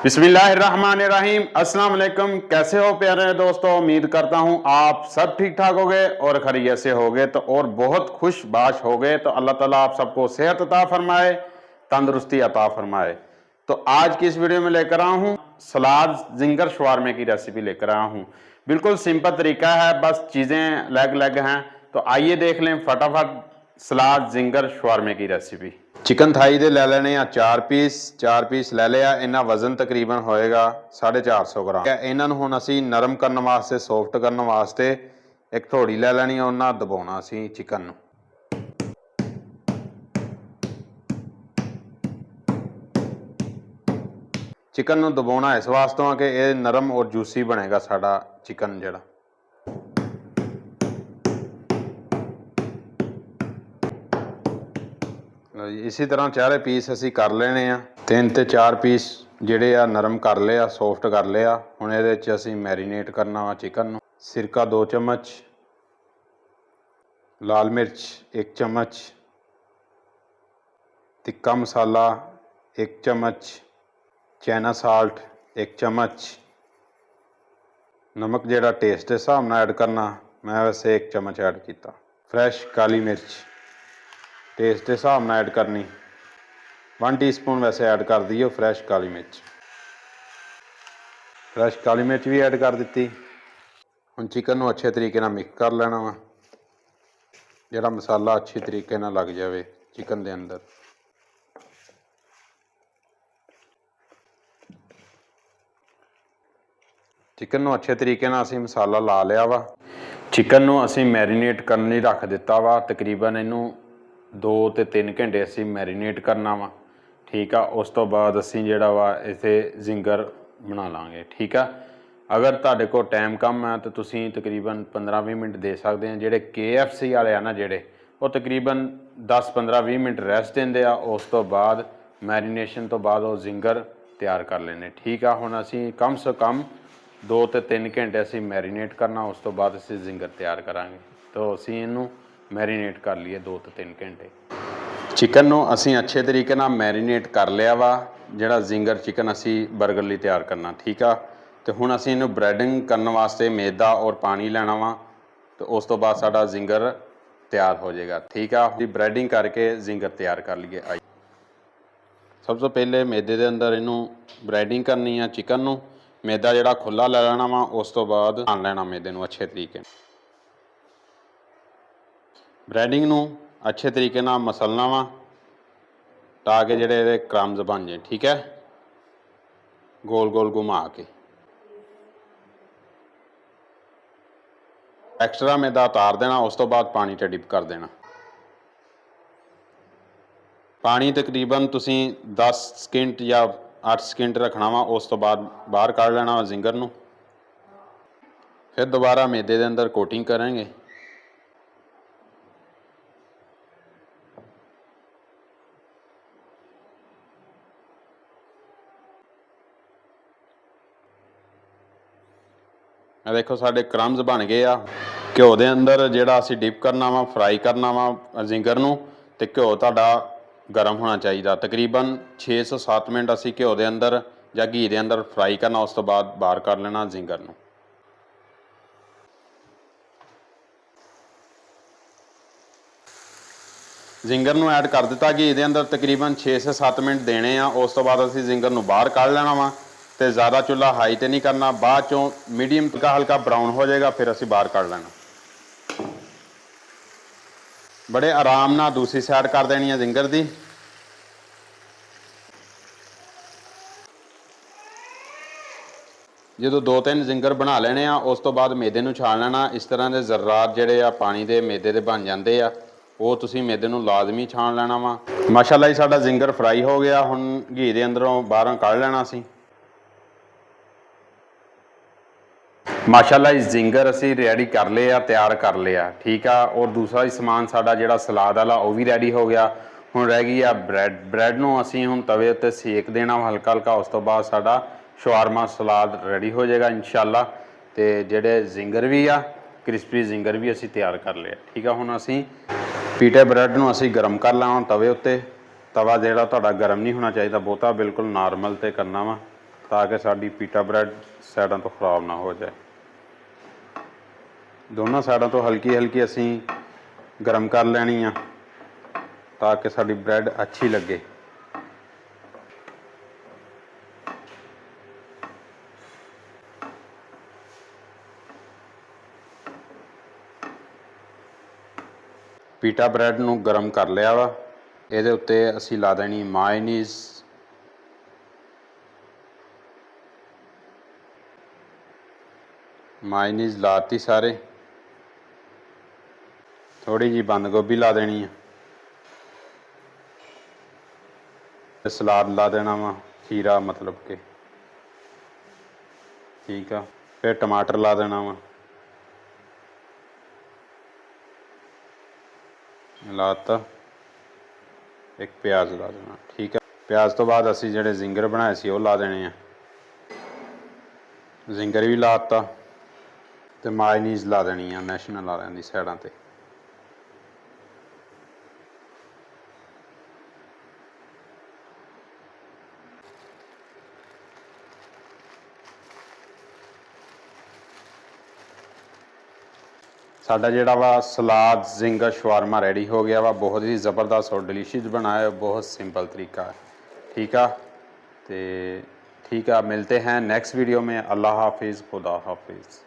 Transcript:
बिस्मिल्लाहिर्रहमानिर्रहीम अस्सलाम वालेकुम। कैसे हो प्यारे दोस्तों, उम्मीद करता हूं आप सब ठीक ठाक हो गए और खैरियत से हो गए तो और बहुत खुश बाश हो गए। तो अल्लाह ताला आप सबको सेहत अता फरमाए, तंदुरुस्ती अता फरमाए। तो आज की इस वीडियो में लेकर आया हूं सलाद जिंगर शवारमे की रेसिपी लेकर आया हूं। बिल्कुल सिंपल तरीका है, बस चीज़ें अलग हैं। तो आइए देख लें फटाफट सलाद जिंगर शवारमे की रेसिपी। चिकन थाई दे ले लेने आ 4 पीस ले लिया। इन्ना वजन तकरीबन होएगा 450 ग्राम। इन्हां नूं हुण असीं नरम करने वास्ते, सॉफ्ट करने वास्ते एक थोड़ी ले लेनी, उन्हां दबाउणा असीं चिकन नूं। चिकन नूं दबाउणा इस वास्ते कि ये नरम और जूसी बनेगा साडा चिकन जिहड़ा। इसी तरह चारे पीस असी कर लेने आ। 3 ते 4 पीस जिहड़े आ नरम कर लिया, सॉफ्ट कर लिया। हुण इहदे च असी मैरीनेट करना वा चिकन नूं। सिरका 2 चम्मच, लाल मिर्च 1 चम्मच, तिक्का मसाला 1 चम्मच, चाइना साल्ट 1 चम्मच, नमक जिहड़ा टेस्ट के हिसाब नाल ऐड करना, मैं वैसे 1 चम्मच ऐड किया। फ्रैश काली मिर्च टेस्ट के हिसाब नाल ऐड करनी, 1 टीस्पून वैसे ऐड कर दियो फ्रैश काली मिर्च। फ्रैश काली मिर्च भी ऐड कर दी। हम चिकन नूं अच्छे तरीके नाल मिक्स कर लेना वा, जिहड़ा मसाला अच्छे तरीके नाल लग जाए चिकन दे अंदर। चिकन नूं अच्छे तरीके नाल असीं मसाला ला लिया वा। चिकन नूं असीं मैरीनेट करन लई रख दिता वा। तकरीबन इनू 2 ते 3 घंटे असीं मैरीनेट करना वा। ठीक आ। उस तो बाद असीं जिहड़ा वा इत्थे जिंगर बना लांगे। ठीक आ। अगर तुहाडे कोल टाइम कम है तो तुसीं तकरीबन 15-20 मिनट दे सकते हैं। जिहड़े KFC वाले आ ना, जिहड़े वो तकरीबन 10-15-20 मिनट रेस्ट देंदे आ। उस तो बाद मैरीनेशन तो बाद वो जिंगर तैयार कर लेने। ठीक आ। हुण असीं कम से कम 2 ते 3 घंटे असीं मैरीनेट करना, उस तो बाद असीं जिंगर तैयार करांगे। तो असीं इनू मैरीनेट कर लीए 2 ते 3 घंटे। चिकन नूं असीं अच्छे तरीके नाल मैरीनेट कर लिया वा। जिहड़ा जिंगर चिकन असीं बर्गर लई तैयार करना। ठीक आ। तो हुण असीं इनू ब्रैडिंग करने वास्ते मैदा और पानी लैना वा। तो उस तो बाद साडा जिंगर तैयार हो जाएगा। ठीक आ। ब्रैडिंग करके जिंगर तैयार कर लीए। आई सब तो पहले मैदे दे अंदर इनू ब्रैडिंग करनी है चिकन नूं। मैदा जिहड़ा खुला लै लेना वा। उस तो बाद छान लेना मैदे नूं अच्छे तरीके। ब्रैडिंग नूं अच्छे तरीके नाल मसलना वा ताकि जिहड़े इहदे क्रम्स बन जाए। ठीक है। गोल गोल घुमा के एक्स्ट्रा मैदा उतार देना। उस तो बाद पानी च डिप कर देना। पानी तकरीबन तुसीं 10 सकिंट या 8 सकिंट रखना वा। उस तो बाद बाहर कढ़ लेना वा जिंगर नूं। फिर दोबारा मैदे दे अंदर कोटिंग करेंगे। देखो साढ़े क्रम्स बन गए आ। घ्यो के अंदर जिहड़ा असीं डिप करना वा, फ्राई करना वा जिंगर नूं। ते घ्यो तुहाडा गर्म होना चाहिए। तकरीबन 6 ਤੋਂ 7 मिनट असीं घ्यो के अंदर या घी के अंदर फ्राई करना। उस तो बाद बाहर कर लेना जिंगर नूं। जिंगर नूं ऐड कर दिता घी के अंदर। तकरीबन 6 से 7 मिनट देने आ। उस तो बाद असीं जिंगर नूं बाहर कढ़ लेना वा। तो ज़्यादा चुल्हा हाई तो नहीं करना। बाद चों मीडियम हल्का ब्राउन हो जाएगा, फिर असीं बाहर कढ़ लेना। बड़े आराम नाल दूसरी साइड कर देनी है जिंगर दी। जो 2-3 जिंगर बना लेने आ, उस तो बाद मैदे नूं छान लेना। इस तरह के जर्रात जिहड़े आ पानी दे मैदे दे बन जाते आ। वो तुसीं मैदे नूं लाजमी छान लेना वा। माशाअल्लाह जी साडा जिंगर फ्राई हो गया। हुण घी दे अंदरों बाहरों कढ़ लेना असीं। माशाअल्लाह जिंगर असी रेडी कर लिया, तैयार कर लिया। ठीक आ। और दूसरा समान साडा जिहड़ा सलाद वाला वो भी रेडी हो गया। हुण रह गई आ ब्रैड नूं असीं हुण तवे उत्ते सेक देना हल्का हल्का। उस तो बाद साडा शवारमा सलाद रेडी हो जाएगा इंशाअल्लाह। ते जिहड़े जिंगर भी आ क्रिस्पी जिंगर भी असी तैयार कर लिया। ठीक है। हुण असी पीटे ब्रैड नूं असी गर्म कर लेना तवे उत्ते। तवा जिहड़ा तुहाडा गर्म नहीं होना चाहिए बहुता, बिल्कुल नॉर्मल ते करना वा। ਤਾਂ ਕਿ ਸਾਡੀ ਪੀਟਾ ਬ੍ਰੈਡ ਸਾਈਡਾਂ ਤੋਂ ਖ਼ਰਾਬ ਨਾ ਹੋ ਜਾਏ। ਦੋਨੋਂ ਸਾਈਡਾਂ ਤੋਂ ਹਲਕੀ ਹਲਕੀ ਅਸੀਂ ਗਰਮ ਕਰ ਲੈਣੀ ਆ ਤਾਂ ਕਿ ਸਾਡੀ ਬ੍ਰੈਡ ਅੱਛੀ ਲੱਗੇ। ਪੀਟਾ ਬ੍ਰੈਡ ਨੂੰ ਗਰਮ ਕਰ ਲਿਆ ਵਾ। ਇਹਦੇ ਉੱਤੇ ਅਸੀਂ ਲਾ ਦੇਣੀ ਮਾਇਨੀਜ਼। ਮਾਇਨੀਜ਼ ਲਾਤੀ ਸਾਰੇ। ਥੋੜੀ ਜਿਹੀ ਬੰਦ ਗੋਭੀ ਲਾ ਦੇਣੀ ਆ। ਸਲਾਦ ਲਾ ਦੇਣਾ ਵਾ, ਖੀਰਾ ਮਤਲਬ ਕਿ, ਠੀਕ ਆ। ਫਿਰ ਟਮਾਟਰ ਲਾ ਦੇਣਾ ਵਾ, ਲਾਤਾ। ਇੱਕ ਪਿਆਜ਼ ਲਾ ਦੇਣਾ, ਠੀਕ ਆ। ਪਿਆਜ਼ ਤੋਂ ਬਾਅਦ ਅਸੀਂ ਜਿਹੜੇ ਜ਼ਿੰਗਰ ਬਣਾਏ ਸੀ ਉਹ ਲਾ ਦੇਣੇ ਆ। ਜ਼ਿੰਗਰ ਵੀ ਲਾਤਾ ਤੇ ਮਾਇਨੀਜ਼ ਲਾ ਦੇਣੀ ਆ ਨੈਸ਼ਨਲ ਵਾਲਿਆਂ ਦੀ ਸਾਈਡਾਂ ਤੇ। ਸਾਡਾ ਜਿਹੜਾ ਵਾ ਸਲਾਦ ਜ਼ਿੰਗਰ ਸ਼ਵਾਰਮਾ ਰੈਡੀ ਹੋ ਗਿਆ ਵਾ। ਬਹੁਤ ਹੀ ਜ਼ਬਰਦਸਤ ਔਰ ਡਿਲੀਸ਼ੀਅਸ ਬਣਾਇਆ, ਬਹੁਤ ਸਿੰपल तरीका है, ठीक है। तो ठीक है, मिलते हैं नेक्स्ट वीडियो में। अल्लाह हाफिज़, खुदा हाफिज़।